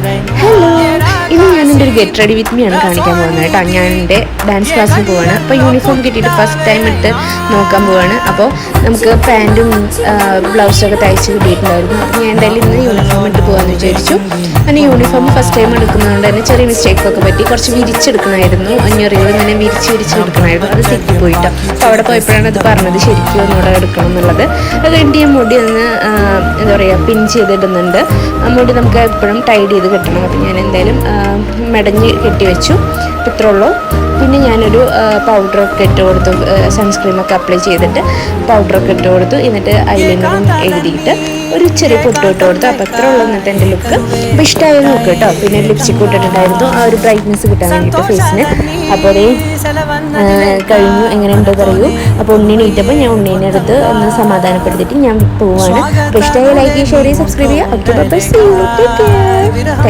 Hello, ഇന്ന് ഞാൻ എൻ്റെ ഒരു ഗെറ്റ് റെഡി വിത്ത് മീ ആണ് കാണിക്കാൻ പോകുന്നത് കേട്ടോ. ഞാൻ എൻ്റെ ഡാൻസ് ക്ലാസ്സിന് പോവാണ്. അപ്പോൾ യൂണിഫോം കിട്ടിയിട്ട് ഫസ്റ്റ് ടൈം ഇട്ട് നോക്കാൻ പോവാണ്. അപ്പോൾ നമുക്ക് പാൻറ്റും ബ്ലൗസൊക്കെ തയ്ച്ച് കിട്ടിയിട്ടുണ്ടായിരുന്നു. അപ്പോൾ ഞാൻ എന്തായാലും ഇന്ന് യൂണിഫോം ഇട്ട് പോകാമെന്ന് വിചാരിച്ചു. അങ്ങനെ യൂണിഫോം ഫസ്റ്റ് ടൈം എടുക്കുന്നതുകൊണ്ട് തന്നെ ചെറിയ മിസ്റ്റേക്കൊക്കെ പറ്റി. കുറച്ച് വിരിച്ചെടുക്കണമായിരുന്നു, ഞെറികൾ ഇങ്ങനെ വിരിച്ചെടുക്കണമായിരുന്നു. അത് തെറ്റിപ്പോയിട്ടോ. അപ്പോൾ അവിടെ പോയപ്പോഴാണ് അത് പറഞ്ഞത് ശരിക്കും ഒന്നുകൂടെ എടുക്കണം എന്നുള്ളത്. അത് കഴിഞ്ഞിട്ട് ഞാൻ മുടി ഒന്ന് എന്താ പറയുക പിൻ ചെയ്തിടുന്നുണ്ട്. മുടി നമുക്ക് എപ്പോഴും ടൈഡ് ചെയ്ത് കെട്ടണം. അപ്പോൾ ഞാൻ എന്തായാലും മെടഞ്ഞ് കെട്ടി വെച്ചു. ഇത്രേ ഉള്ളൂ. പിന്നെ ഞാനൊരു പൗഡറൊക്കെ ഇട്ട് കൊടുത്തു, സൺസ്ക്രീമൊക്കെ അപ്ലൈ ചെയ്തിട്ട് പൗഡറൊക്കെ ഇട്ട് കൊടുത്തു. എന്നിട്ട് ഐലൈനറും എഴുതിയിട്ട് ഒരു ചെറിയ പൊട്ട് ഇട്ട് കൊടുത്തു. അപ്പോൾ അത്ര ഉള്ളൂ ഇന്നത്തെ എൻ്റെ ലുക്ക്. അപ്പോൾ ഇഷ്ടമായി നോക്ക് കേട്ടോ. പിന്നെ ലിപ്സ്റ്റിക് ഇട്ടിട്ടുണ്ടായിരുന്നു ആ ഒരു ബ്രൈറ്റ്നെസ് കിട്ടാൻ വേണ്ടിയിട്ട് ഫേസിന്. അപ്പോൾ അതേ കഴിഞ്ഞു. എങ്ങനെയുണ്ടോ പറയൂ. അപ്പോൾ ഉണ്ണീനെ ഇട്ടപ്പോൾ ഞാൻ ഉണ്ണീനെ എടുത്ത് ഒന്ന് സമാധാനപ്പെടുത്തിയിട്ട് ഞാൻ പോവാണ്. അപ്പോൾ ഇഷ്ടമായി ലൈക്ക് ചെയ്യുക, ഷെയർ ചെയ്യുക, സബ്സ്ക്രൈബ് ചെയ്യുക. Okay, bye, see you, take care.